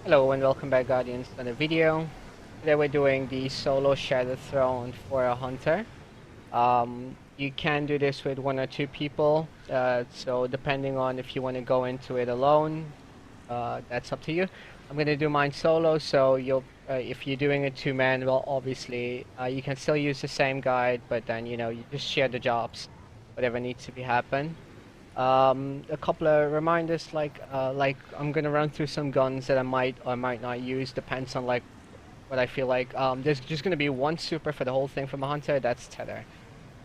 Hello and welcome back, Guardians, to another video. Today we're doing the solo Shadow Throne for a hunter. You can do this with one or two people, so depending on if you want to go into it alone, that's up to you. I'm gonna do mine solo, so if you're doing a two-man, well, obviously you can still use the same guide, but then you just share the jobs, whatever needs to be happen. A couple of reminders, like I'm gonna run through some guns that I might or might not use, depends on like what I feel like. There's just gonna be one super for the whole thing from a hunter. That's Tether.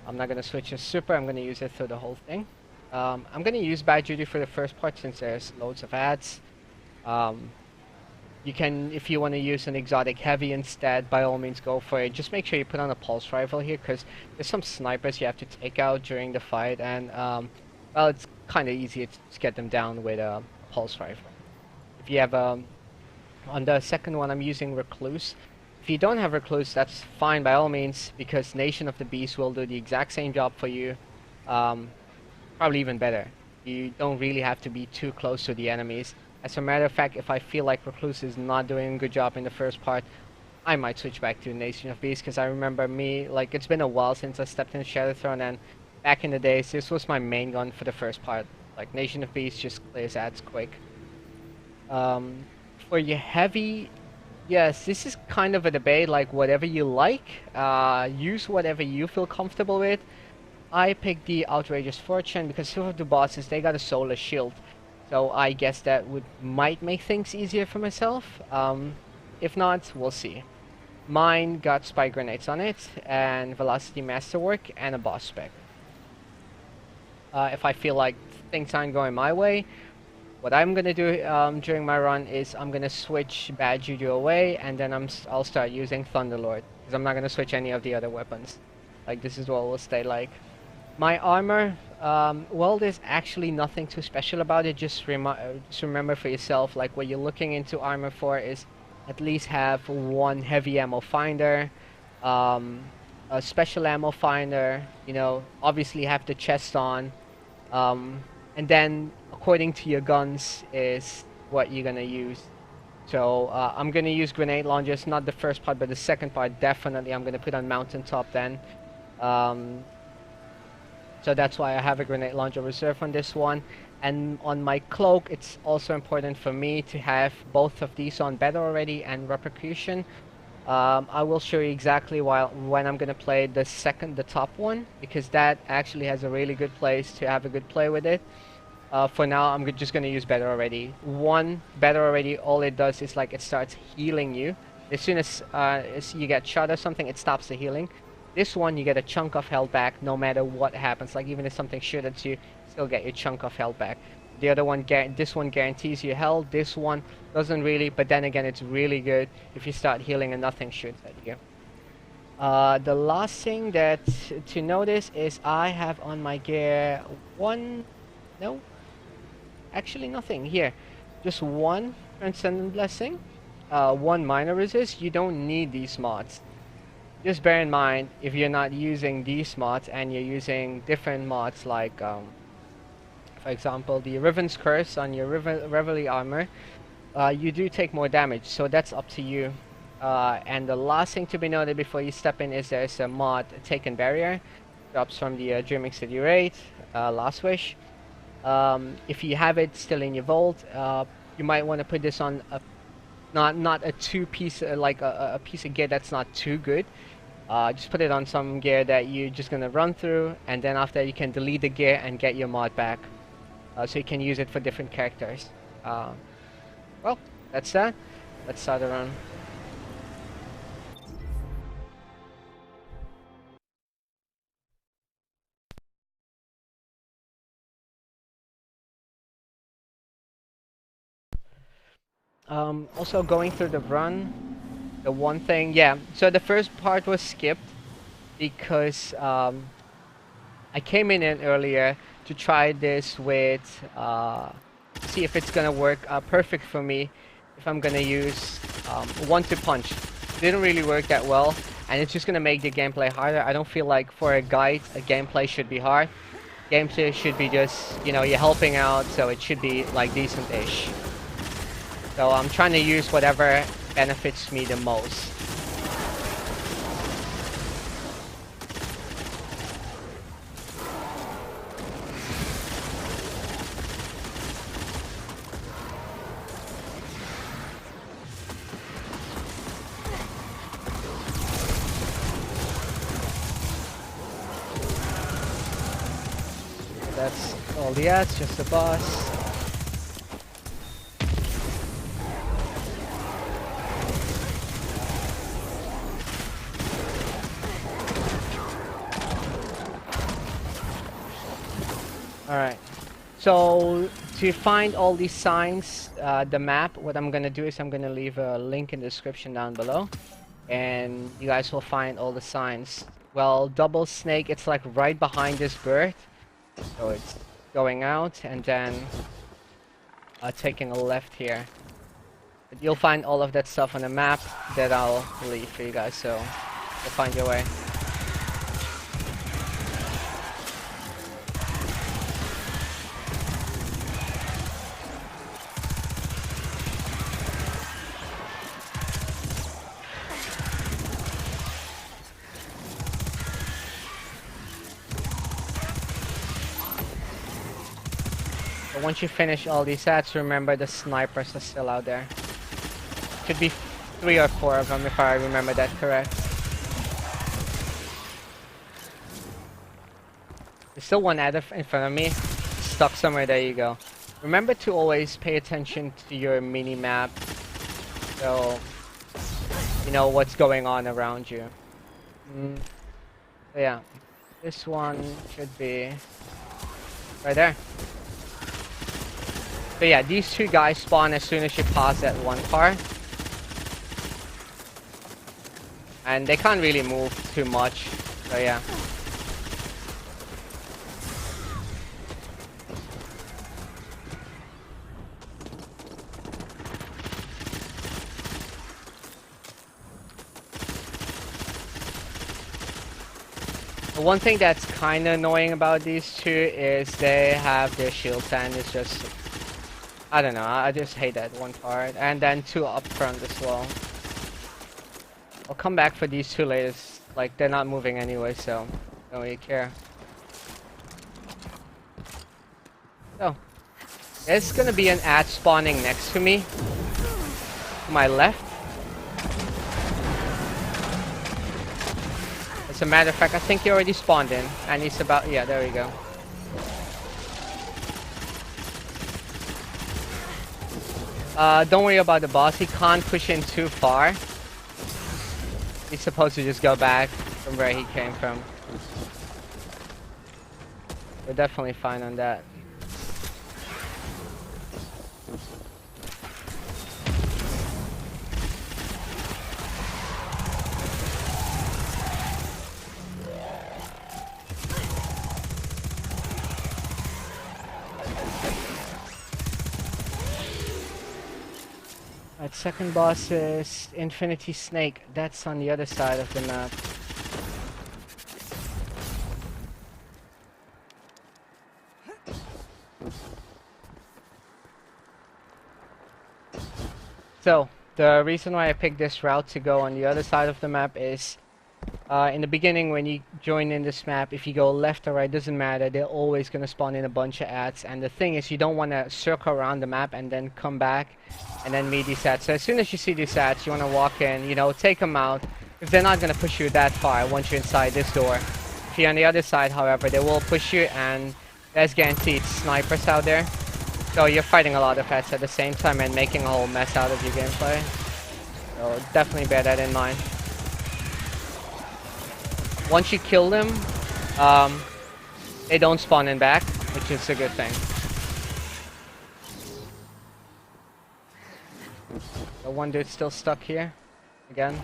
I'm not gonna switch a super. I'm gonna use it through the whole thing. I'm gonna use Bad Juju for the first part since there's loads of ads. You can, if you want to use an exotic heavy instead, by all means go for it. Just make sure you put on a pulse rifle here, because there's some snipers you have to take out during the fight, and well, it's kind of easy to just get them down with a pulse rifle. If you have on the second one, I'm using Recluse. If you don't have Recluse, that's fine by all means, because Nation of the Beast will do the exact same job for you. Probably even better. You don't really have to be too close to the enemies. As a matter of fact, if I feel like Recluse is not doing a good job in the first part, I might switch back to Nation of Beast, because I remember like, it's been a while since I stepped in Shadow Throne, and back in the days, this was my main gun for the first part. Like, Nation of Beast just clears ads quick. For your heavy, yes, this is kind of a debate, like, whatever you like. Use whatever you feel comfortable with. I picked the Outrageous Fortune because some of the bosses, they got a Solar Shield. So I guess that might make things easier for myself. If not, we'll see. Mine got Spike Grenades on it, and Velocity Masterwork, and a boss spec. If I feel like things aren't going my way, what I'm gonna do during my run is I'm gonna switch Bad Juju away, and then I'll start using Thunderlord, because I'm not gonna switch any of the other weapons. Like, this is what will stay like. My armor, well, there's actually nothing too special about it. Just remember for yourself, like, what you're looking into armor for is at least have one heavy ammo finder, a special ammo finder, obviously have the chest on, and then according to your guns is what you're gonna use. So I'm gonna use grenade launchers, not the first part, but the second part definitely I'm gonna put on mountaintop then. So that's why I have a grenade launcher reserve on this one. And on my cloak, it's also important for me to have both of these on Better Already and Repercussion. I will show you exactly when I'm gonna play the top one, because that actually has a really good place to have a good play with it. For now, I'm just gonna use Better Already. One Better Already, all it does is like it starts healing you. As soon as you get shot or something, it stops the healing. This one, you get a chunk of health back no matter what happens. Like, even if something shoots at you, still get your chunk of health back. The other one, this one guarantees you health. This one doesn't really, but then again, it's really good if you start healing and nothing shoots at you. The last thing that to notice is I have on my gear actually nothing here. Just one Transcendent Blessing, one Minor Resist. You don't need these mods. Just bear in mind, if you're not using these mods and you're using different mods like, for example, the Riven's Curse on your Reveille armor, you do take more damage, so that's up to you. And the last thing to be noted before you step in is there's a mod, Taken Barrier, drops from the Dreaming City raid, Last Wish. If you have it still in your vault, you might want to put this on not a two-piece, like a piece of gear that's not too good. Just put it on some gear that you're just gonna run through, and then after you can delete the gear and get your mod back, so you can use it for different characters. Well, that's that. Let's start the run. Also going through the run, the one thing, yeah, so the first part was skipped because I came in earlier to try this with, see if it's gonna work perfect for me if I'm gonna use one-two punch. Didn't really work that well, and it's just gonna make the gameplay harder. I don't feel like for a guide, a gameplay should be hard. Gameplay should be just, you're helping out, so it should be like decent-ish. So I'm trying to use whatever benefits me the most. That's all the ads, just the boss. Alright, so to find all these signs, the map, what I'm gonna do is I'm gonna leave a link in the description down below, and you guys will find all the signs. Well, double snake, it's like right behind this bird, so it's going out and then taking a left here. But you'll find all of that stuff on the map that I'll leave for you guys, so you'll find your way. But once you finish all these sets, remember the snipers are still out there. Should be 3 or 4 of them if I remember that correct. There's still one ad in front of me, stuck somewhere. There you go. Remember to always pay attention to your mini-map, so you know what's going on around you. So yeah, this one should be right there. So yeah, these two guys spawn as soon as you pass that one part. And they can't really move too much, so yeah. The one thing that's kind of annoying about these two is they have their shields, and it's just, I don't know, I just hate that one part. And then 2 up front as well. I'll come back for these 2 later, like they're not moving anyway, so don't really care. So, there's gonna be an ad spawning next to me, to my left. As a matter of fact, I think he already spawned in, and he's about, yeah, there we go. Don't worry about the boss, he can't push in too far. He's supposed to just go back from where he came from. We're definitely fine on that. That second boss is Infinity Snake. That's on the other side of the map. So, the reason why I picked this route to go on the other side of the map is in the beginning when you join in this map, if you go left or right, doesn't matter, they're always going to spawn in a bunch of ads. And the thing is, you don't want to circle around the map and then come back and then meet these ads. So as soon as you see these ads, you want to walk in, you know, take them out, because they're not going to push you that far once you're inside this door. If you're on the other side, however, they will push you, and there's guaranteed snipers out there. So you're fighting a lot of ads at the same time and making a whole mess out of your gameplay. So definitely bear that in mind. Once you kill them, they don't spawn in back, which is a good thing. The one dude's still stuck here. Again.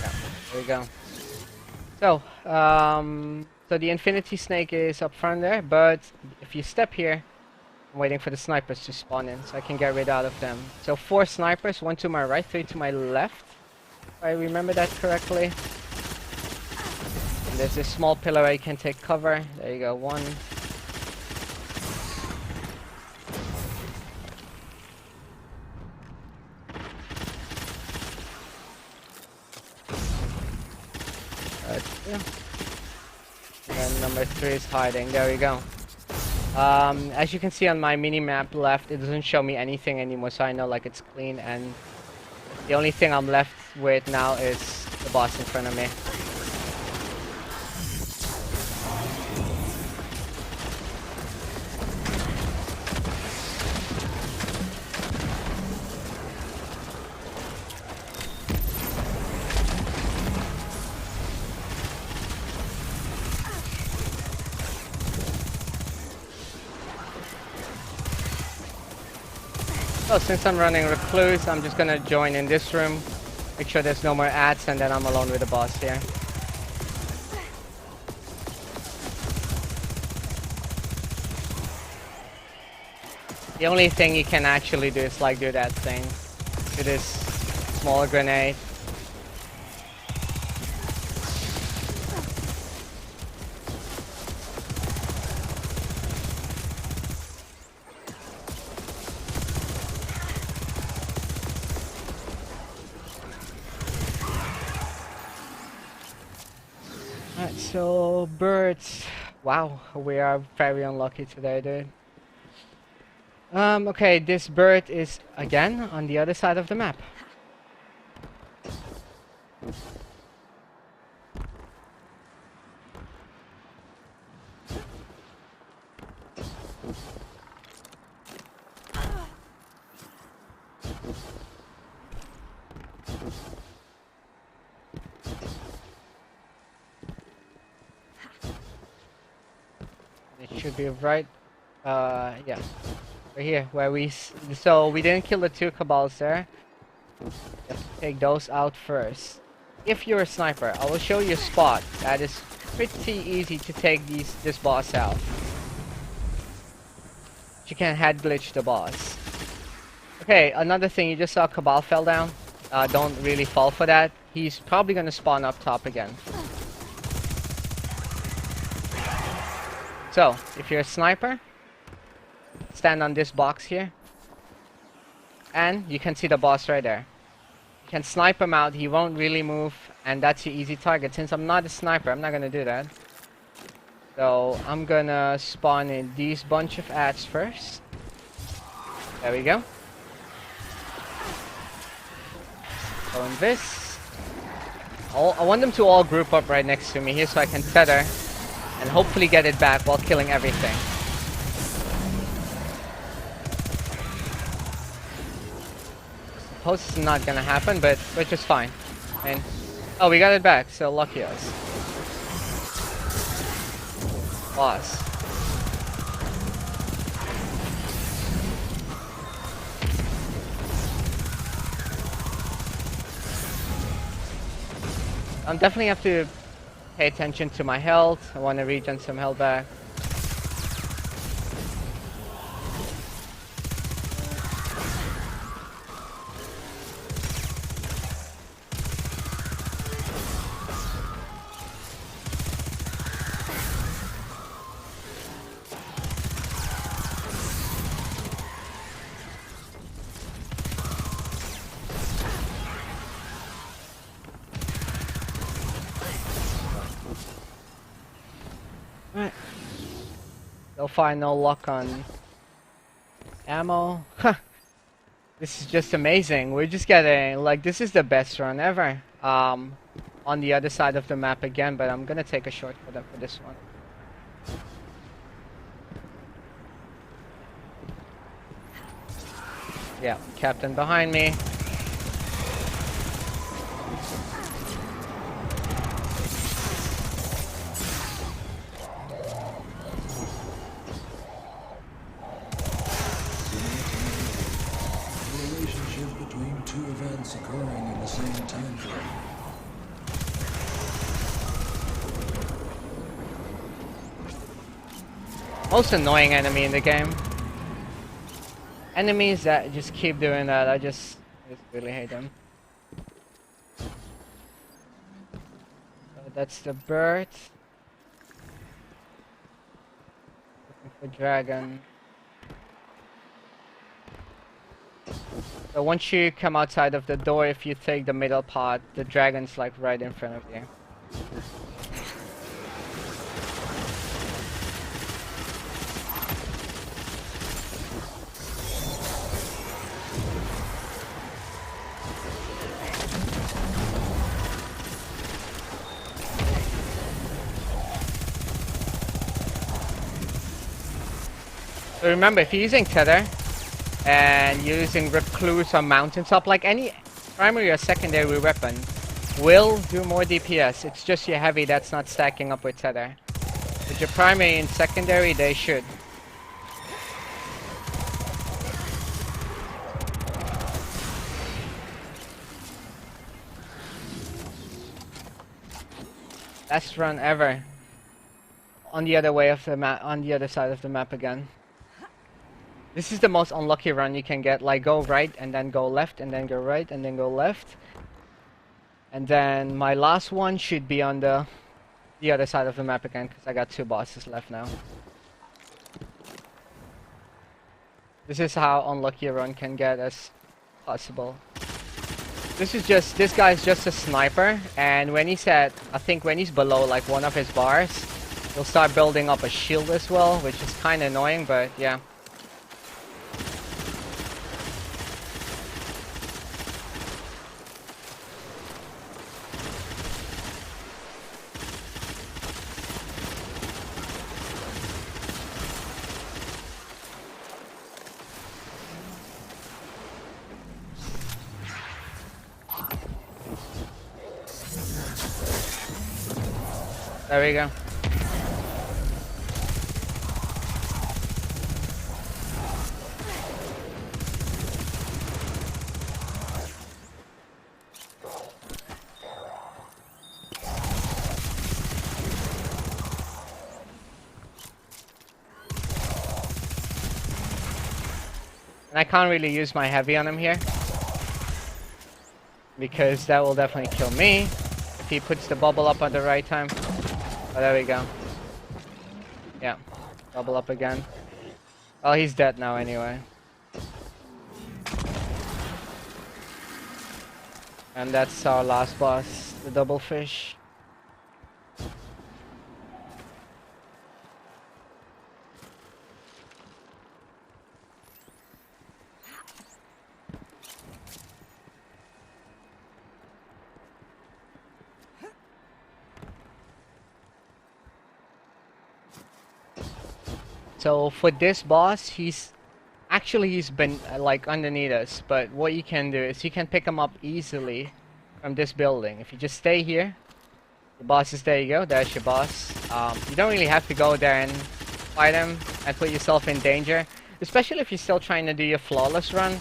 Yeah, there we go. So, so the Infinity Snake is up front there, but if you step here, I'm waiting for the snipers to spawn in so I can get rid out of them. So 4 snipers, 1 to my right, 3 to my left. If I remember that correctly. And there's this small pillar where you can take cover. There you go, 1. go. And then number 3 is hiding. There we go. As you can see on my mini-map left, it doesn't show me anything anymore, so I know like it's clean, and the only thing I'm left with now is the boss in front of me. So since I'm running Recluse, I'm just gonna join in this room, make sure there's no more ads, and then I'm alone with the boss here. The only thing you can actually do is like do that thing. Do this small grenade. Alright, so birds. Wow, we are very unlucky today, dude. Okay, this bird is again on the other side of the map. It should be right, yeah. Right here, where so we didn't kill the 2 Cabals there. You have to take those out first. If you're a sniper, I will show you a spot that is pretty easy to take this boss out. You can head glitch the boss. Okay, another thing, you just saw Cabal fell down. Don't really fall for that. He's probably gonna spawn up top again. So, if you're a sniper, stand on this box here, and you can see the boss right there. You can snipe him out, he won't really move, and that's your easy target. Since I'm not a sniper, I'm not gonna do that. So I'm gonna spawn in these bunch of ads first. There we go. So in this, I want them to all group up right next to me here so I can tether and hopefully get it back while killing everything. Suppose it's not gonna happen, but which is fine. And oh, we got it back, so lucky us. Boss. I definitely have to pay attention to my health. I want to regen some health back. Alright. So far, no luck on ammo. Huh. This is just amazing. We're just getting, like, this is the best run ever. On the other side of the map again, but I'm gonna take a shortcut up for this one. Yeah, Captain behind me. Occurring in the same time frame. Most annoying enemy in the game. Enemies that just keep doing that, I just really hate them. So that's the bird. Looking for dragon. So once you come outside of the door, if you take the middle part, the dragon's like right in front of you. So remember, if you're using Tether and you're using Recluse or Mountaintop, like any primary or secondary weapon will do more DPS. It's just your heavy that's not stacking up with Tether. With your primary and secondary, they should. Best run ever. On the other way of the map, on the other side of the map again. This is the most unlucky run you can get. Like go right and then go left and then go right and then go left. And then my last one should be on the other side of the map again because I got 2 bosses left now. This is how unlucky a run can get as possible. This guy's just a sniper, and when he's at, I think when he's below like one of his bars, he'll start building up a shield as well, which is kind of annoying, but yeah. There we go. And I can't really use my heavy on him here, because that will definitely kill me if he puts the bubble up at the right time. Oh, there we go. Yeah, bubble up again. Well, he's dead now anyway. And that's our last boss, the double fish. So for this boss, he's been like underneath us, but what you can do is you can pick him up easily from this building. If you just stay here, the boss is there. You go. There's your boss. You don't really have to go there and fight him and put yourself in danger, especially if you're still trying to do your flawless run.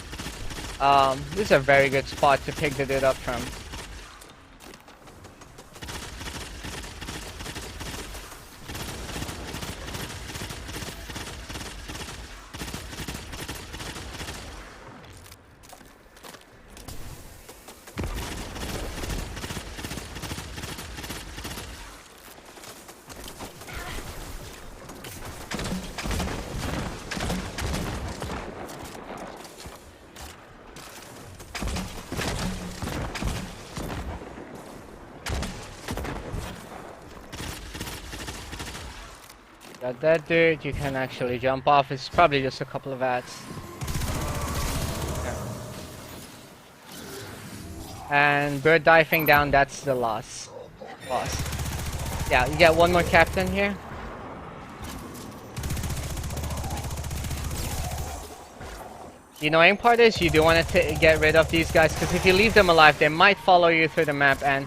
This is a very good spot to pick the dude up from. Got that dude, you can actually jump off. It's probably just a couple of ads. Yeah. And bird diving down, that's the last boss. Yeah, you get one more captain here. The annoying part is you do want to get rid of these guys, because if you leave them alive, they might follow you through the map and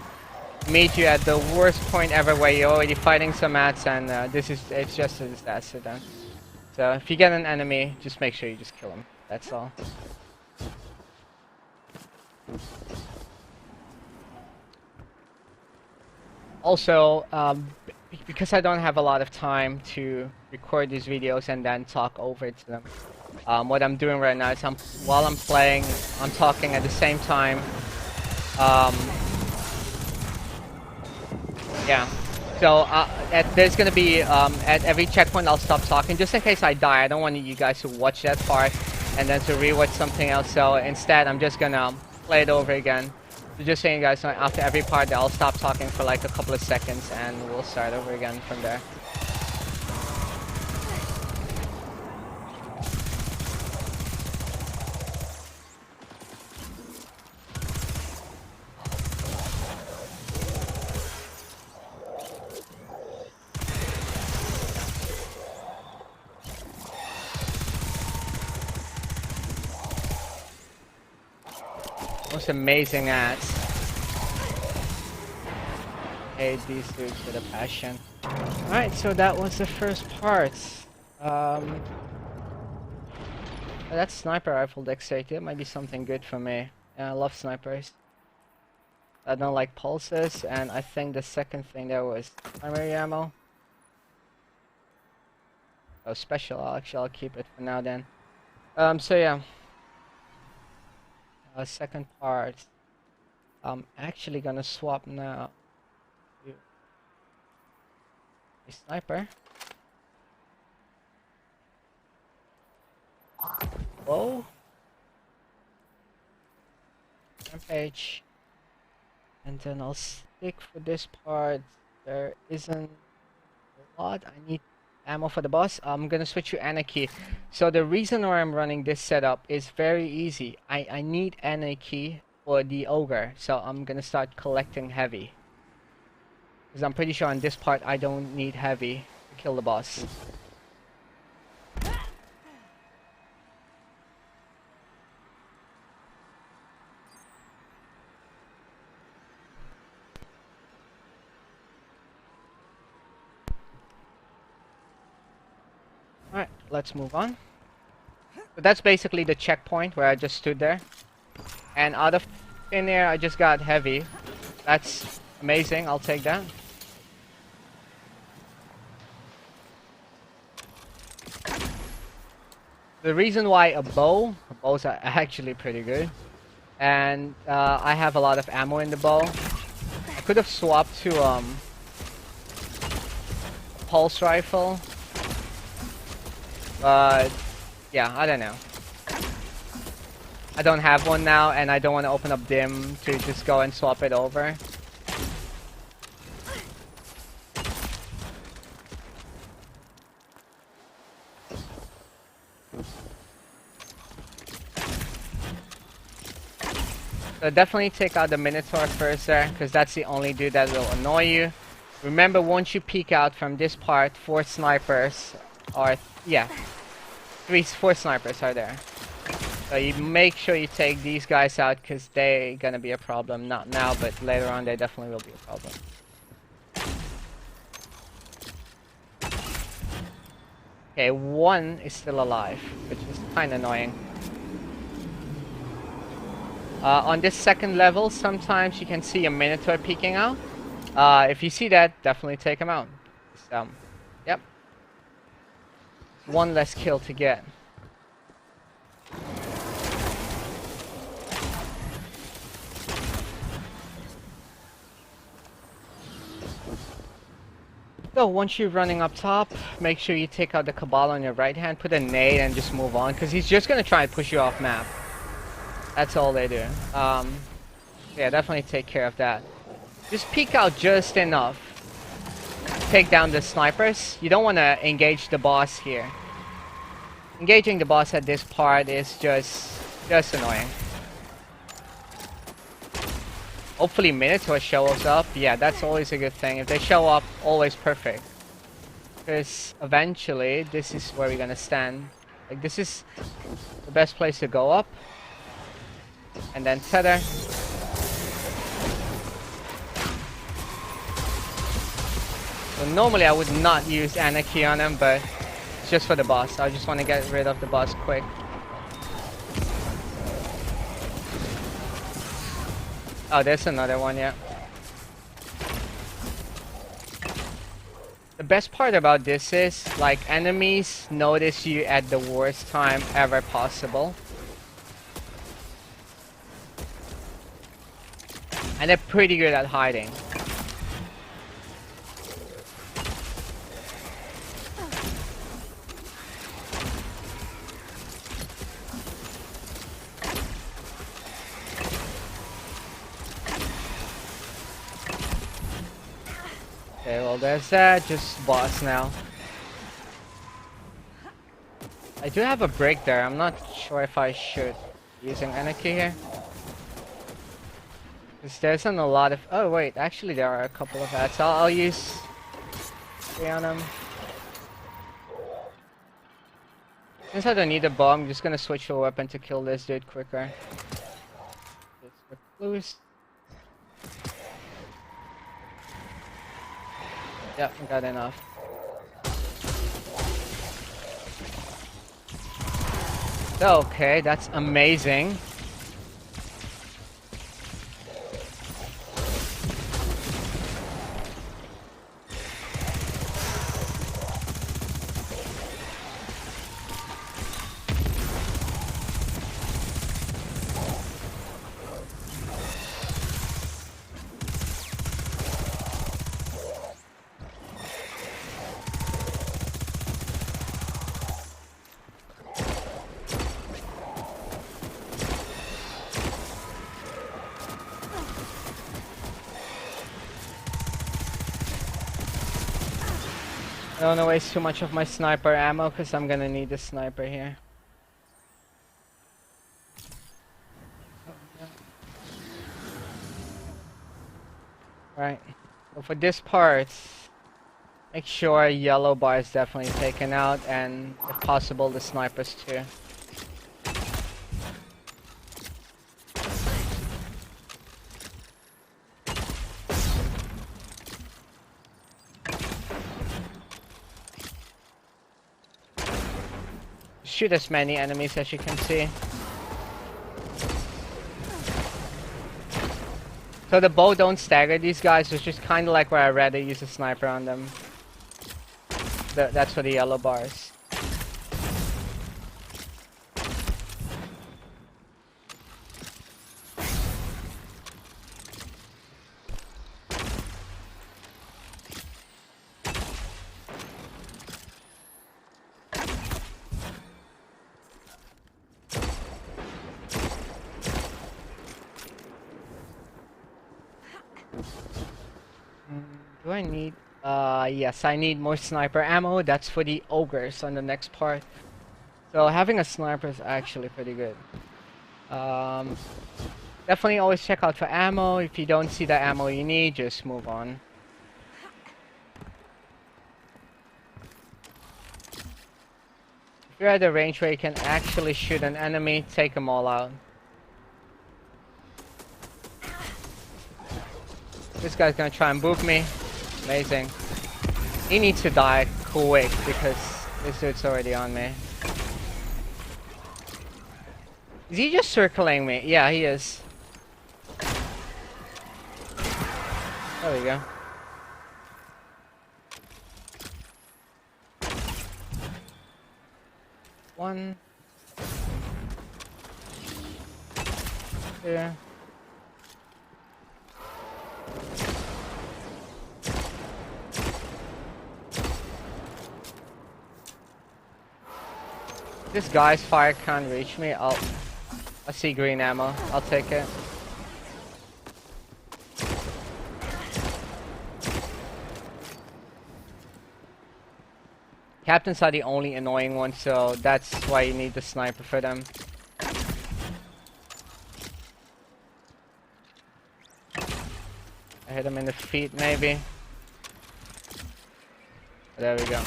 meet you at the worst point ever, where you're already fighting some mats, and it's just a disaster then. So if you get an enemy, just make sure you just kill him. That's all. Also, because I don't have a lot of time to record these videos and then talk over to them, what I'm doing right now is while I'm playing, I'm talking at the same time. Yeah, so there's gonna be at every checkpoint I'll stop talking just in case I die. I don't want you guys to watch that part and then to rewatch something else. So instead, I'm just gonna play it over again. So just so you guys know, after every part, I'll stop talking for like a couple of seconds and we'll start over again from there. most amazing ads. Hate these dudes with a passion. Alright, so that was the first part. That sniper rifle dexterity, that might be something good for me. I love snipers. I don't like pulses, and I think the second thing there was primary ammo. Oh, special, I'll keep it for now then. So yeah. Second part. I'm actually gonna swap now to a sniper. Whoa. Rampage. And then I'll stick for this part. There isn't a lot. I need ammo for the boss. I'm gonna switch to Anarchy. So the reason why I'm running this setup is very easy. I need Anarchy for the Ogre. So I'm gonna start collecting heavy. Because I'm pretty sure on this part I don't need heavy to kill the boss. Alright, let's move on. So that's basically the checkpoint where I just stood there. And out of thin air I just got heavy. That's amazing, I'll take that. The reason why bows are actually pretty good. And I have a lot of ammo in the bow. I could have swapped to a pulse rifle. But yeah, I don't know. I don't have one now, and I don't want to open up Dim to just go and swap it over. So definitely take out the Minotaur first there, because that's the only dude that will annoy you. Remember, once you peek out from this part, 4 snipers are, yeah, 4 snipers are there. So you make sure you take these guys out, because they're gonna be a problem. Not now, but later on they definitely will be a problem. Okay, 1 is still alive, which is kind of annoying. On this second level, sometimes you can see a Minotaur peeking out. If you see that, definitely take him out. Yep. 1 less kill to get. So once you're running up top, make sure you take out the Cabal on your right hand, put a nade and just move on, because he's just going to try and push you off map. That's all they do. Yeah, definitely take care of that. Just peek out just enough. Take down the snipers. You don't want to engage the boss here. Engaging the boss at this part is just annoying. Hopefully Minotaur shows up. Yeah, that's always a good thing. If they show up, always perfect. Because eventually, this is where we're gonna stand. Like, this is the best place to go up. And then tether. So normally I would not use Anarchy on him, but it's just for the boss. I just want to get rid of the boss quick. Oh, there's another one, yeah. The best part about this is, like, enemies notice you at the worst time ever possible. And they're pretty good at hiding. Okay, well there's that, just boss now. I do have a break there, I'm not sure if I should using Anarchy here. Because there isn't a lot of... Oh wait, actually there are a couple of ads. I'll use 3 on them. Since I don't need a bow, I'm just gonna switch to a weapon to kill this dude quicker. Just Loose. Yep, we got enough. Okay, that's amazing. I don't want to waste too much of my sniper ammo because I'm gonna need the sniper here. Right. So for this part, make sure yellow bar is definitely taken out, and if possible, the snipers too. Shoot as many enemies as you can see. So the bow don't stagger these guys, it's just kind of like where I'd rather use a sniper on them. That's for the yellow bars. Do I need... yes, I need more sniper ammo. That's for the ogres on the next part. So having a sniper is actually pretty good. Definitely always check out for ammo. If you don't see the ammo you need, just move on. If you're at a range where you can actually shoot an enemy, take them all out. This guy's gonna try and boop me. Amazing. He needs to die quick because this dude's already on me. Is he just circling me? Yeah, he is. There we go. One. Two. This guy's fire can't reach me. I see green ammo. I'll take it. Captains are the only annoying ones, so that's why you need the sniper for them. I hit him in the feet, maybe. There we go.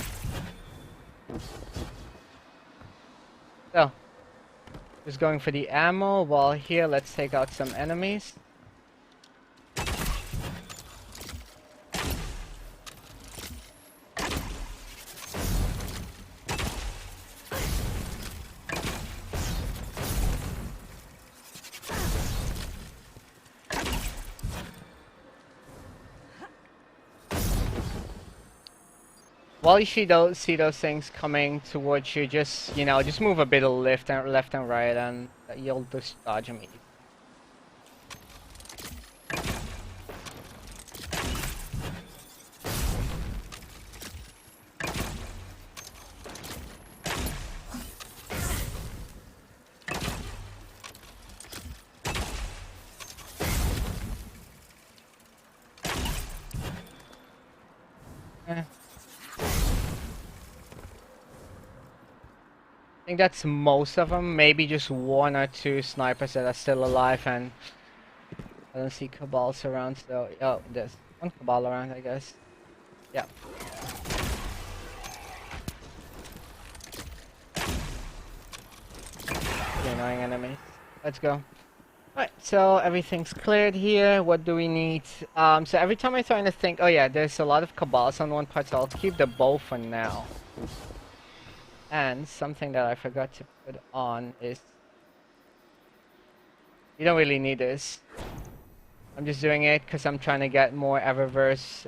So, just going for the ammo. While here, let's take out some enemies. While you see those things coming towards you, just just move a bit of left and right, and you'll just dodge them easy. I think that's most of them. Maybe just one or two snipers that are still alive, and I don't see cabals around. So, oh, there's one cabal around, I guess. Yeah. The annoying enemies. Let's go. Alright, so everything's cleared here. What do we need? So every time I'm trying to think, oh yeah, there's a lot of cabals on one part, so I'll keep the bow for now. And something that I forgot to put on is, you don't really need this. I'm just doing it because I'm trying to get more Eververse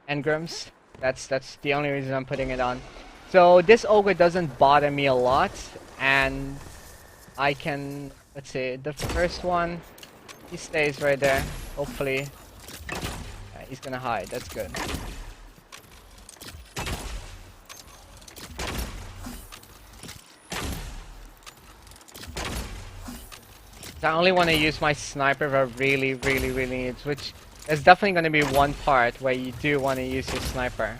engrams. That's the only reason I'm putting it on. So this ogre doesn't bother me a lot, and I can, let's see, the first one, he stays right there. Hopefully, yeah, he's gonna hide. That's good. So I only want to use my sniper if I really need, which there's definitely going to be one part where you do want to use your sniper.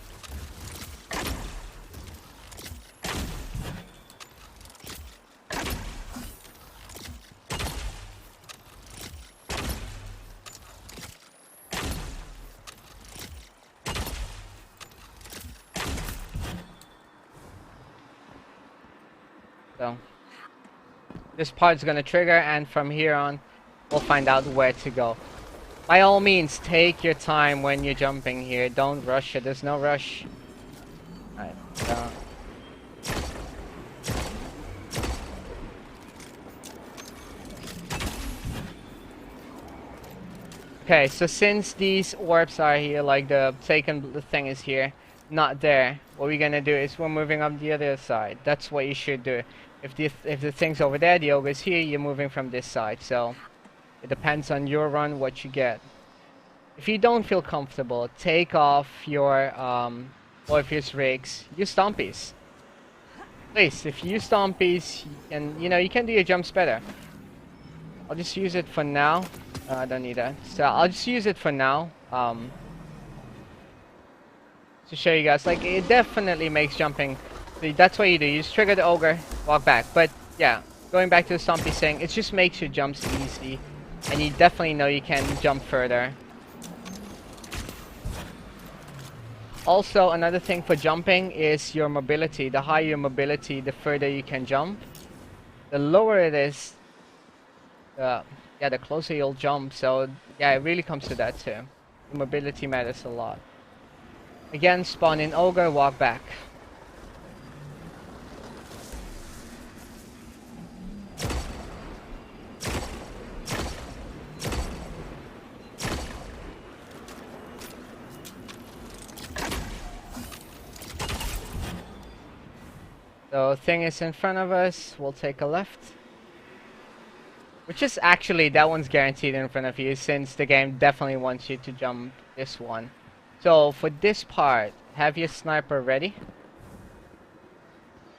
So this part's going to trigger, and from here on we'll find out where to go. By all means, take your time when you're jumping here. Don't rush it. There's no rush. Alright, so okay, so since these orbs are here, like the taken thing is here, not there, what we're gonna do is we're moving up the other side. That's what you should do. If the thing's over there, the ogre's here, you're moving from this side. So it depends on your run what you get. If you don't feel comfortable, take off your Orpheus rigs. Use stompies. Please, if you use stompies, you can do your jumps better. I'll just use it for now. I don't need that. So I'll just use it for now. To show you guys, like, it definitely makes jumping. So that's what you do. You just trigger the ogre, walk back. But yeah, going back to the stompy thing, it just makes your jumps easy, and you definitely know you can jump further. Also, another thing for jumping is your mobility. The higher your mobility, the further you can jump. The lower it is, yeah, the closer you'll jump. So yeah, it really comes to that too. The mobility matters a lot. Again, spawn in ogre, walk back. So thing is in front of us, we'll take a left. Which is actually, that one's guaranteed in front of you, since the game definitely wants you to jump this one. So for this part, have your sniper ready.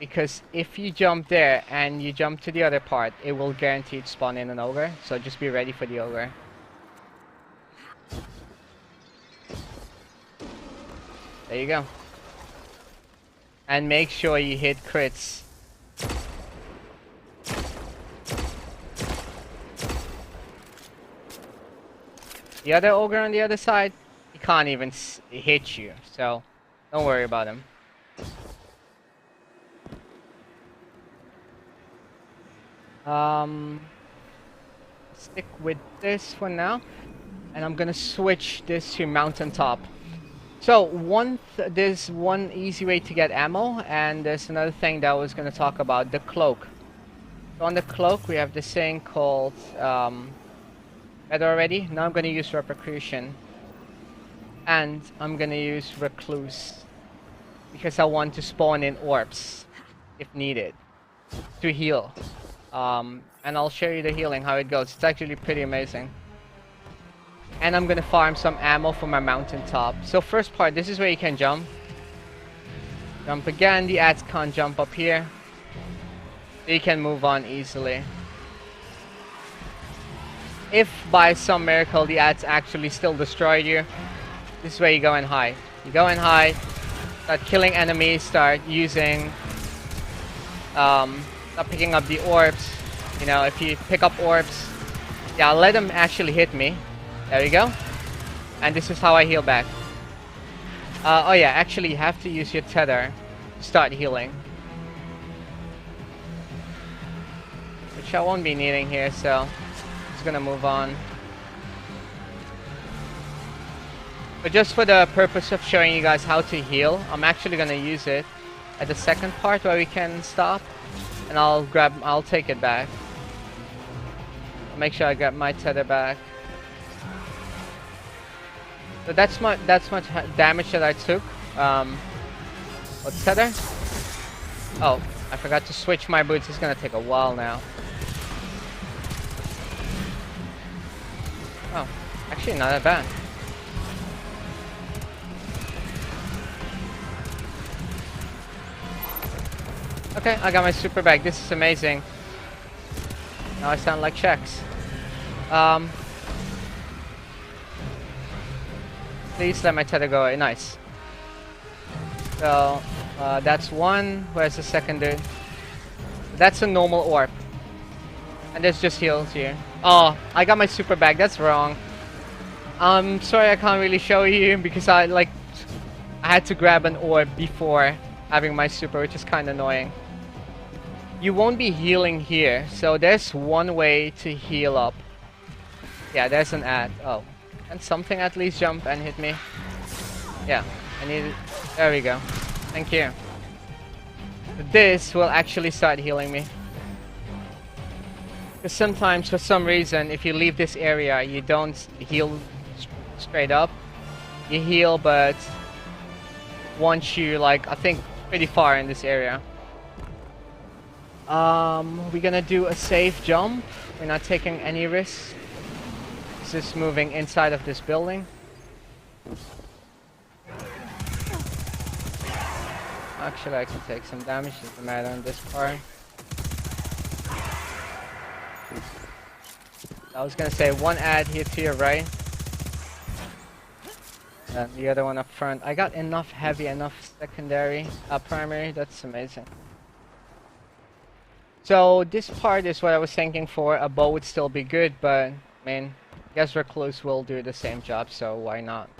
Because if you jump there and you jump to the other part, it will guaranteed spawn in an ogre. So just be ready for the ogre. There you go. And make sure you hit crits. The other ogre on the other side, he can't even hit you, so don't worry about him. Stick with this for now, and I'm gonna switch this to mountaintop. So there's one easy way to get ammo, and there's another thing that I was gonna talk about, the cloak. So on the cloak we have this thing called better already. Now I'm gonna use repercussion, and I'm gonna use recluse because I want to spawn in orbs if needed to heal. And I'll show you the healing, how it goes. It's actually pretty amazing. And I'm gonna farm some ammo for my mountaintop. So first part, this is where you can jump. Jump again, the ads can't jump up here. So you can move on easily. If by some miracle the ads actually still destroyed you, this is where you go and hide. You go and hide, start killing enemies, start using, start picking up the orbs. You know, if you pick up orbs, yeah, let them actually hit me. There we go. And this is how I heal back. Oh yeah, actually you have to use your tether to start healing. which I won't be needing here, so I'm just gonna move on. But just for the purpose of showing you guys how to heal, I'm actually gonna use it at the second part where we can stop, and I'll take it back. Make sure I get my tether back. So that's much damage that I took. What's tether? Oh, I forgot to switch my boots. It's gonna take a while now. Oh, actually not that bad. Okay, I got my super bag. This is amazing. Now I sound like Chex. Please let my tether go away. Nice. So, that's one. Where's the second dude? That's a normal orb. And there's just heals here. Oh, I got my super bag. That's wrong. I'm sorry I can't really show you because I had to grab an orb before having my super, which is kind of annoying. You won't be healing here, so there's one way to heal up. Yeah, there's an ad. Oh, and something at least jump and hit me. Yeah, I need it. There we go. Thank you. This will actually start healing me. Because sometimes, for some reason, if you leave this area, you don't heal straight up. You heal, but once you, like, I think pretty far in this area. We're gonna do a safe jump. We're not taking any risks. It's just moving inside of this building. Actually, I can take some damage. Doesn't matter on this part. I was gonna say one ad here to your right. And the other one up front. I got enough heavy, enough secondary, primary. That's amazing. So this part is what I was thinking for. A bow would still be good, but I mean, I guess Recluse will do the same job, so why not?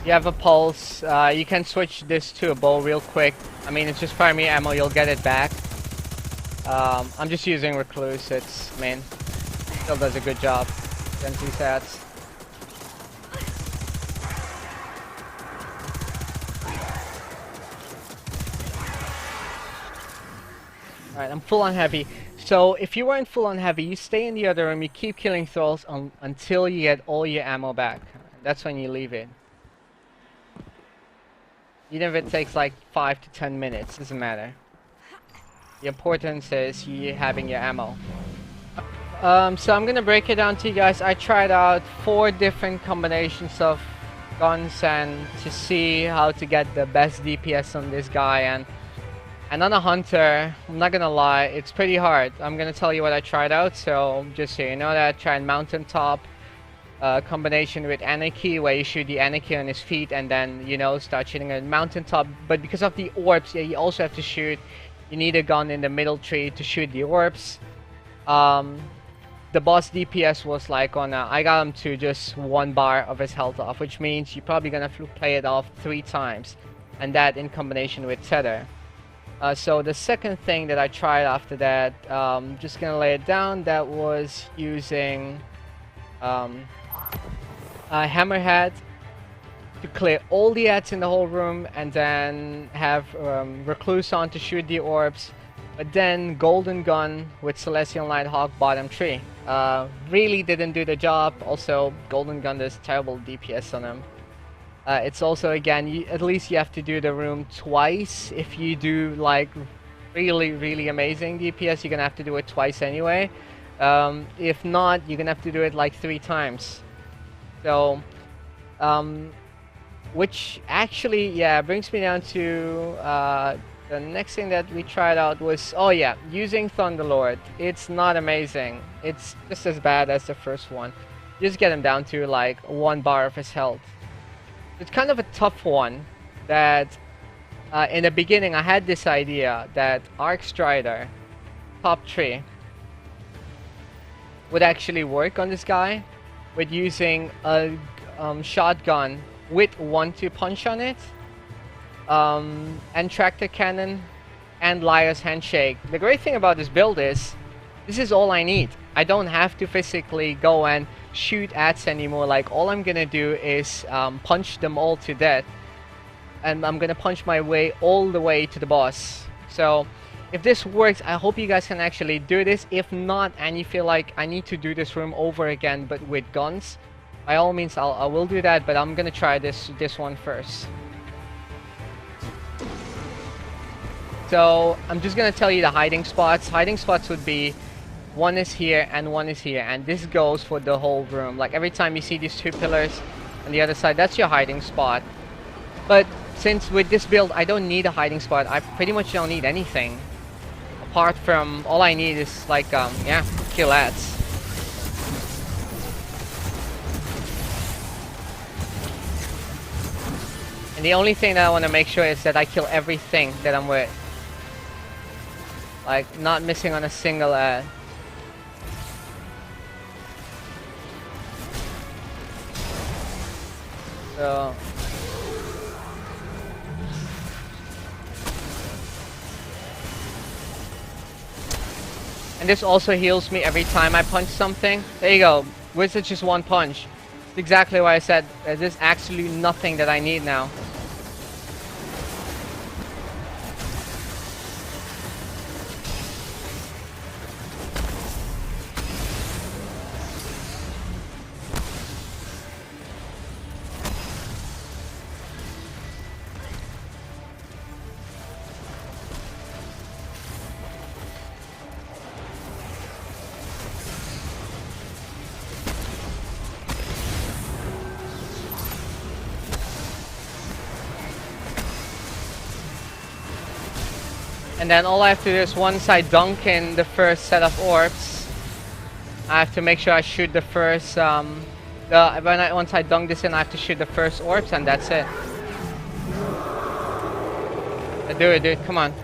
You have a pulse. You can switch this to a bow real quick. I mean, it's just primary ammo. You'll get it back. I'm just using Recluse. It's, I mean, still does a good job against these stats. Alright, I'm full on heavy. So if you weren't full on heavy, you stay in the other room. You keep killing thralls until you get all your ammo back. That's when you leave it. Even if it takes like 5 to 10 minutes, doesn't matter. The importance is you having your ammo. So I'm gonna break it down to you guys. I tried out 4 different combinations of guns and to see how to get the best DPS on this guy, and on a hunter, I'm not gonna lie, it's pretty hard. I'm gonna tell you what I tried out, so just so you know that. I tried Mountaintop. Combination with Anarchy, where you shoot the Anarchy on his feet and then, you know, start shooting at Mountaintop. But because of the orbs, yeah, you also have to shoot. You need a gun in the middle tree to shoot the orbs. The boss DPS was like on I got him to just 1 bar of his health off, which means you're probably gonna play it off 3 times, and that in combination with Tether. So the second thing that I tried after that, just gonna lay it down, that was using Hammerhead to clear all the ads in the whole room, and then have Recluse on to shoot the orbs, but then Golden Gun with Celestial Nighthawk bottom tree. Really didn't do the job. Also, Golden Gun does terrible DPS on him. It's also, again, at least you have to do the room twice. If you do like really amazing DPS, you're gonna have to do it twice anyway. If not, you're gonna have to do it like 3 times. So, which actually, yeah, brings me down to the next thing that we tried out was, oh yeah, using Thunderlord. It's not amazing. It's just as bad as the first one. Just get him down to like 1 bar of his health. It's kind of a tough one that in the beginning I had this idea that Arc Strider top 3 would actually work on this guy with using a shotgun with 1-2 punch on it, and tractor cannon and Liar's Handshake. The great thing about this build is this is all I need. I don't have to physically go and shoot ads anymore. Like, all I'm gonna do is punch them all to death, and I'm gonna punch my way all the way to the boss. So if this works, I hope you guys can actually do this. If not, and you feel like I need to do this room over again but with guns, by all means I will do that, but I'm gonna try this one first. So I'm just gonna tell you the hiding spots. Hiding spots would be one is here and one is here, and this goes for the whole room. Like, every time you see these 2 pillars on the other side, that's your hiding spot. But since with this build I don't need a hiding spot, I pretty much don't need anything apart from, all I need is like yeah, kill ads. And the only thing that I want to make sure is that I kill everything that I'm with. Like, not missing on a single ad. So and this also heals me every time I punch something. There you go. With just 1 punch. That's exactly why I said there's absolutely nothing that I need now. And then all I have to do is, once I dunk in the first set of orbs, I have to make sure I shoot the first, once I dunk this in, I have to shoot the first orbs, and that's it. Do it, dude, come on.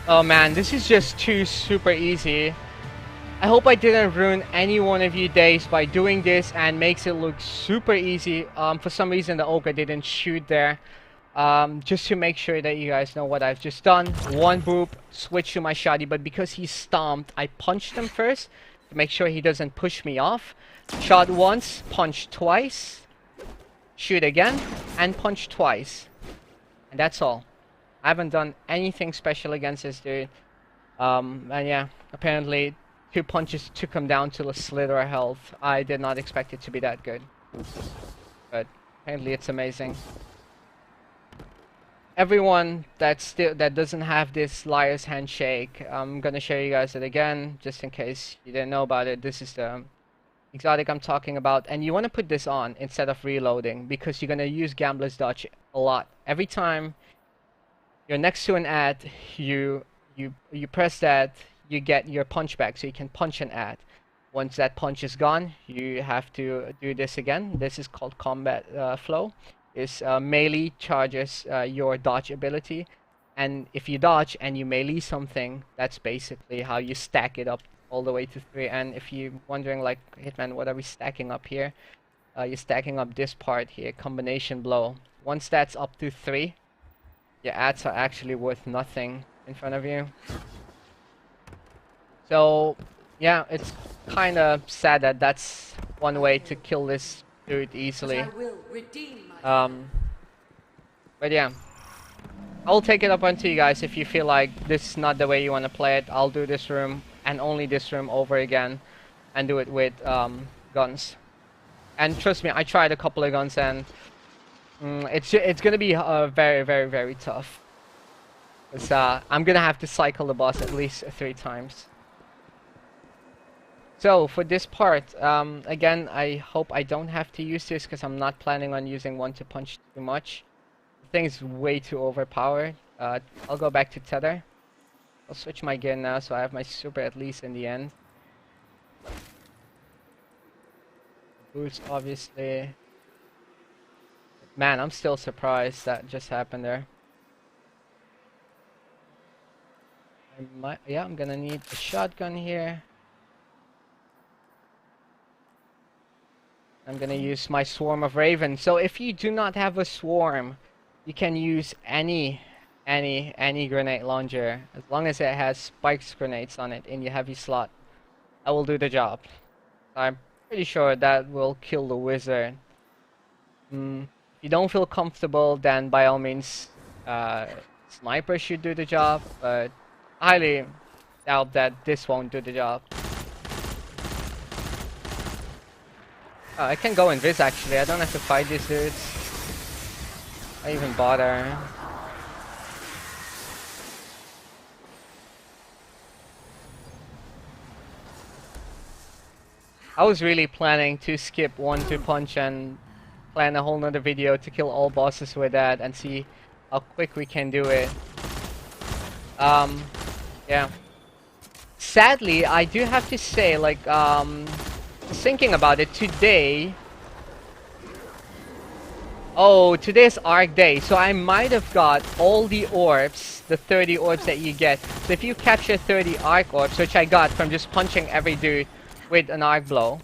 Oh man, this is just too super easy. I hope I didn't ruin any one of your days by doing this and makes it look super easy. For some reason the Ogre didn't shoot there. Just to make sure that you guys know what I've just done. 1 boop, switch to my shotty, but because he stomped, I punched him first to make sure he doesn't push me off. Shot once, punch twice, shoot again, and punch twice. And that's all. I haven't done anything special against this dude. And yeah, apparently 2 punches took him down to a slither of health. I did not expect it to be that good. But apparently it's amazing. Everyone that doesn't have this Liar's Handshake, I'm gonna show you guys it again, just in case you didn't know about it. This is the exotic I'm talking about, and you want to put this on instead of reloading, because you're gonna use Gambler's Dodge a lot. Every time you're next to an ad, you press that, you get your punch back, so you can punch an ad. Once that punch is gone, you have to do this again. This is called combat flow. Is melee charges your dodge ability, and if you dodge and you melee something, that's basically how you stack it up all the way to 3. And if you're wondering, like, Hitman, what are we stacking up here? You're stacking up this part here, combination blow. Once that's up to 3, your ads are actually worth nothing in front of you. So yeah, it's kind of sad that that's one way to kill this dude easily. But yeah, I'll take it up onto you guys. If you feel like this is not the way you want to play it, I'll do this room and only this room over again, and do it with guns. And trust me, I tried a couple of guns, and it's gonna be very, very, very tough. It's, I'm gonna have to cycle the boss at least 3 times. So for this part, again, I hope I don't have to use this, because I'm not planning on using 1-2 punch too much. The thing is way too overpowered. I'll go back to tether. I'll switch my gear now so I have my super at least in the end. Boost, obviously. Man, I'm still surprised that just happened there. Yeah, I'm gonna need a shotgun here. I'm gonna use my swarm of ravens. So if you do not have a swarm, you can use any grenade launcher as long as it has spikes grenades on it in your heavy slot. I will do the job. I'm pretty sure that will kill the wizard. If you don't feel comfortable, then by all means, sniper should do the job, but I highly doubt that this won't do the job. I can go invis actually, I don't have to fight these dudes. I even bother. I was really planning to skip 1-2 punch and plan a whole nother video to kill all bosses with that and see how quick we can do it. Yeah. Sadly, I do have to say, like, thinking about it today. Oh, today's Arc Day, so I might have got all the orbs, the 30 orbs that you get. So if you capture 30 Arc orbs, which I got from just punching every dude with an Arc blow,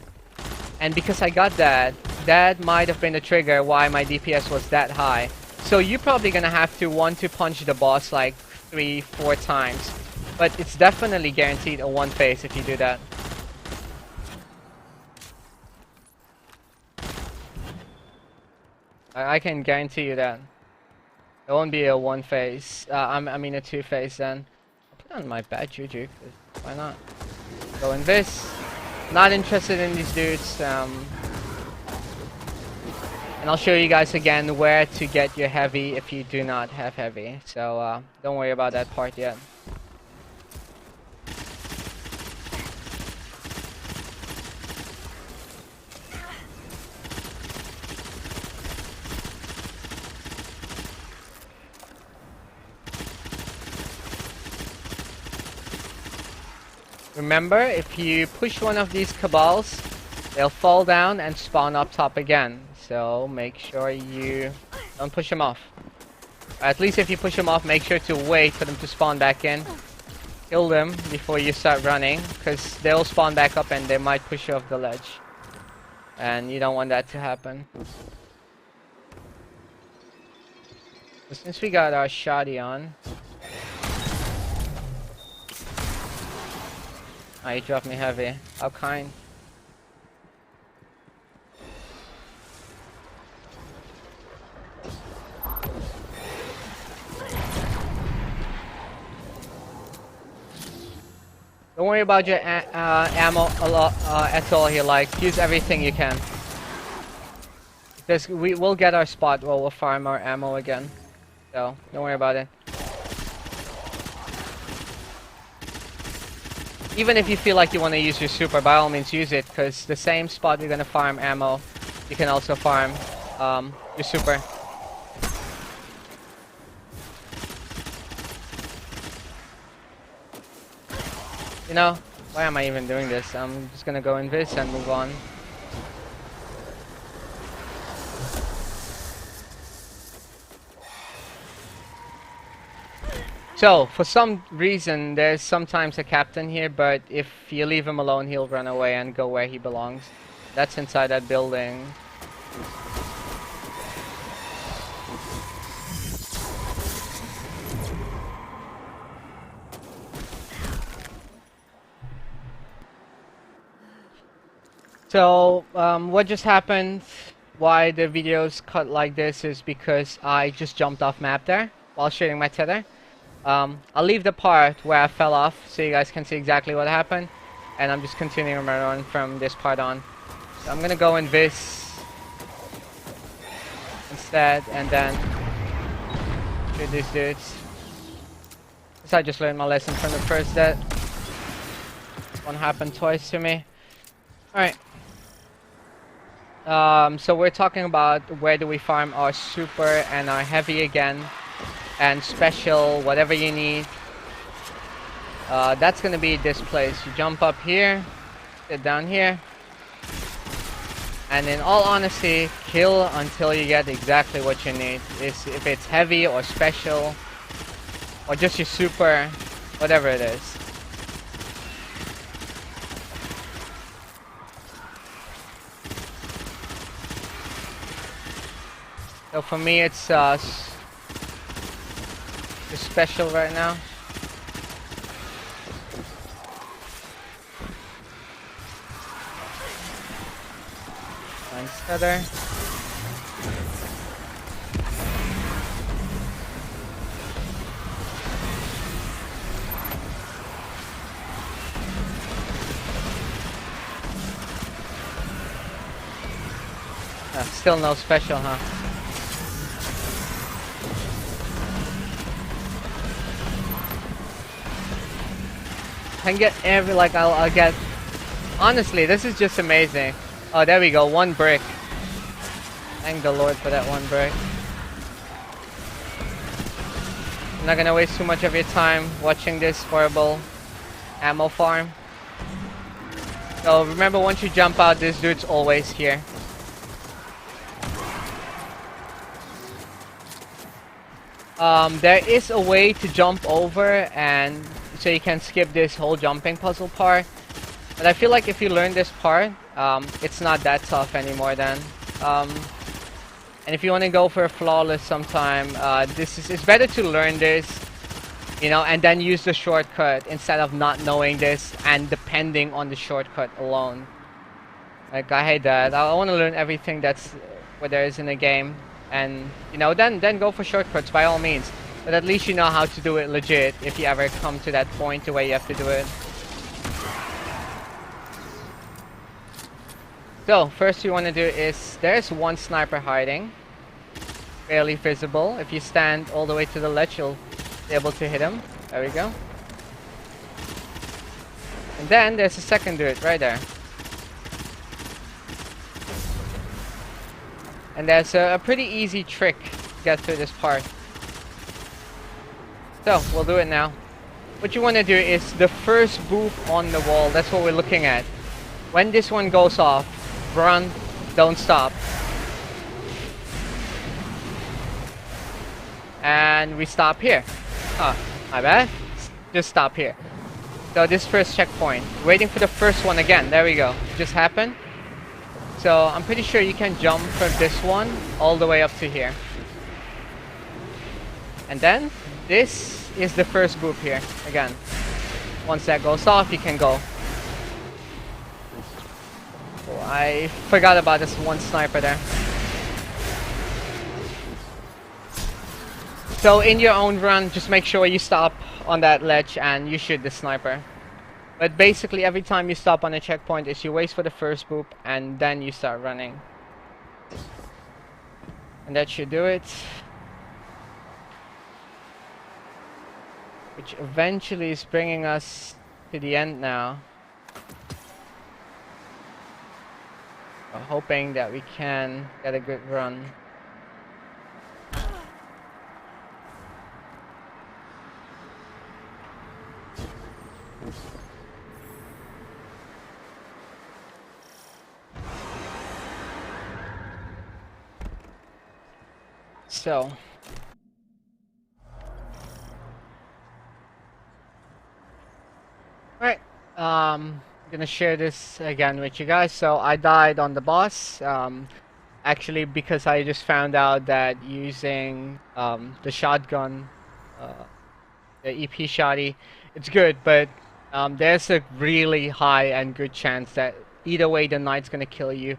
and because I got that, that might have been the trigger why my DPS was that high. So you're probably gonna have to want to punch the boss like 3-4 times, but it's definitely guaranteed a one phase if you do that. I can guarantee you that. It won't be a one phase. I mean a 2 phase then. I'll put on my bad juju, 'cause why not? Go in this. Not interested in these dudes. And I'll show you guys again where to get your heavy if you do not have heavy. So don't worry about that part yet. Remember, if you push one of these cabals, they'll fall down and spawn up top again. So make sure you don't push them off. At least if you push them off, make sure to wait for them to spawn back in. Kill them before you start running, because they'll spawn back up and they might push you off the ledge. And you don't want that to happen. So since we got our shoddy on... Oh, you dropped me heavy. How kind. Don't worry about your ammo at all here. Like, use everything you can. Because we will get our spot where we'll farm our ammo again. So, don't worry about it. Even if you feel like you want to use your super, by all means use it, because the same spot you're going to farm ammo, you can also farm your super. You know, why am I even doing this? I'm just going to go in this and move on. So, for some reason, there's sometimes a captain here, but if you leave him alone, he'll run away and go where he belongs. That's inside that building. So, what just happened, why the video's cut like this, is because I just jumped off map there while shooting my tether. I'll leave the part where I fell off so you guys can see exactly what happened, and I'm just continuing my run from this part on. So I'm gonna go in this instead and then shoot these dudes. Because I just learned my lesson from the first death. Won't happen twice to me. Alright. So we're talking about where do we farm our super and our heavy again. And special, whatever you need. That's gonna be this place. You jump up here, sit down here, and in all honesty, kill until you get exactly what you need. If it's heavy or special, or just your super, whatever it is. So for me, it's the special right now. Nice feather. Still no special, huh? Can get every, like, I'll get, honestly, this is just amazing. Oh, there we go, 1 brick. Thank the Lord for that 1 brick. I'm not gonna waste too much of your time watching this horrible ammo farm. So remember, once you jump out, this dude's always here. There is a way to jump over, and so you can skip this whole jumping puzzle part. But I feel like if you learn this part, it's not that tough anymore then. And if you want to go for a flawless sometime, it's better to learn this, you know, and then use the shortcut instead of not knowing this and depending on the shortcut alone. Like, I hate that. I want to learn everything that's what there is in the game. And, you know, then go for shortcuts by all means. But at least you know how to do it legit if you ever come to that point to where you have to do it. So, first you want to do is, there's 1 sniper hiding. Barely visible. If you stand all the way to the ledge, you'll be able to hit him. There we go. And then there's a second dude right there. And there's a pretty easy trick to get through this part. So, we'll do it now. What you want to do is the first boop on the wall, that's what we're looking at. When this one goes off, run, don't stop. And we stop here. Oh, my bad. Just stop here. So this first checkpoint. Waiting for the first one again. There we go. It just happened. So I'm pretty sure you can jump from this one all the way up to here. And then this is the first boop here. Again. Once that goes off, you can go. Oh, I forgot about this 1 sniper there. So in your own run, just make sure you stop on that ledge and you shoot the sniper. But basically every time you stop on a checkpoint is you wait for the first boop and then you start running. And that should do it. Which eventually is bringing us to the end now. We're hoping that we can get a good run. So, alright, I'm gonna share this again with you guys. So I died on the boss, actually because I just found out that using the shotgun, the EP shotty, it's good, but there's a really high and good chance that either way the knight's gonna kill you,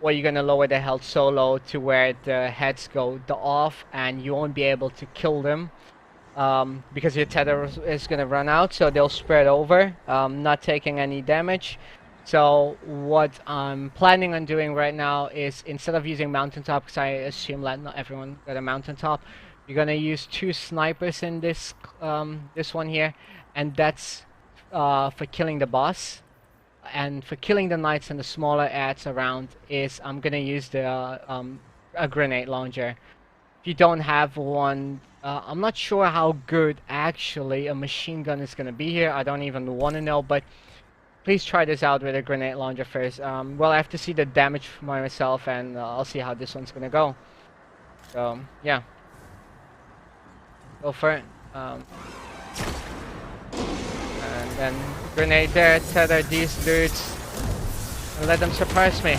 or you're gonna lower the health so low to where the heads go off and you won't be able to kill them because your tether is gonna run out, so they'll spread over, not taking any damage. So what I'm planning on doing right now is, instead of using mountaintop, because I assume that not everyone got a mountaintop, you're gonna use 2 snipers in this this one here, and that's for killing the boss. And for killing the knights and the smaller ads around is I'm gonna use the a grenade launcher. If you don't have one, I'm not sure how good actually a machine gun is gonna be here. I don't even want to know, but please try this out with a grenade launcher first. Well, I have to see the damage for myself, and I'll see how this one's gonna go. So yeah, go for it. And then grenade there, tether these dudes, and let them surprise me.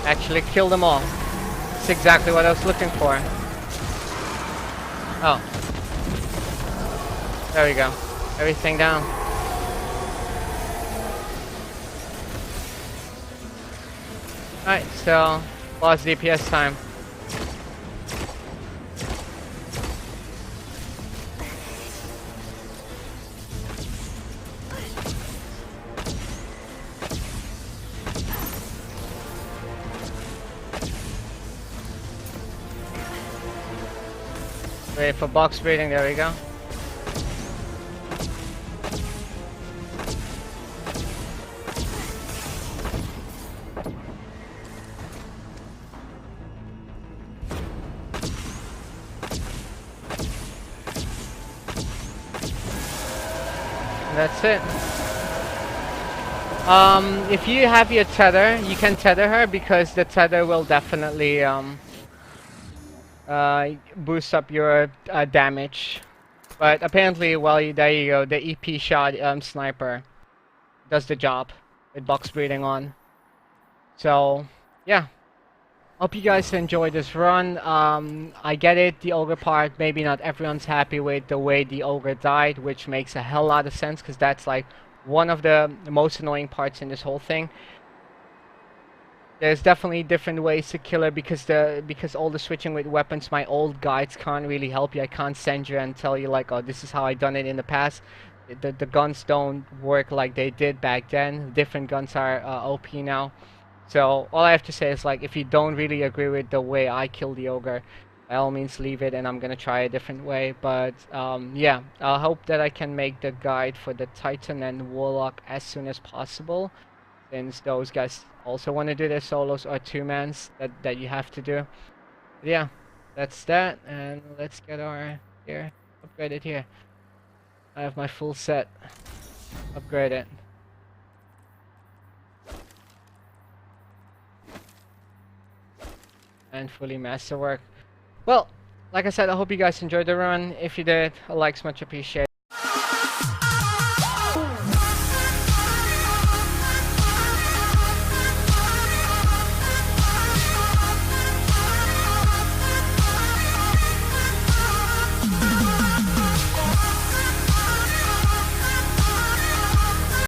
Actually kill them all. That's exactly what I was looking for. Oh. There we go. Everything down. Alright, so boss DPS time. Wait for box breathing, there we go. That's it. If you have your tether, you can tether her because the tether will definitely boost up your damage. But apparently, well, there you go. The EP shot sniper does the job with box breathing on. So yeah, hope you guys enjoyed this run. I get it, the ogre part. Maybe not everyone's happy with the way the ogre died, which makes a hell lot of sense because that's like one of the most annoying parts in this whole thing. There's definitely different ways to kill her because all the switching with weapons, my old guides can't really help you. I can't send you and tell you like, oh, this is how I done it in the past. The guns don't work like they did back then. Different guns are OP now. So all I have to say is like, if you don't really agree with the way I kill the ogre, by all means leave it, and I'm gonna try a different way. But yeah, I hope that I can make the guide for the Titan and Warlock as soon as possible, since those guys also want to do their solos or two-mans that you have to do. But yeah, that's that, and let's get our gear upgraded here. I have my full set upgraded. And fully masterwork. Well, like I said, I hope you guys enjoyed the run. If you did, a like's much appreciated.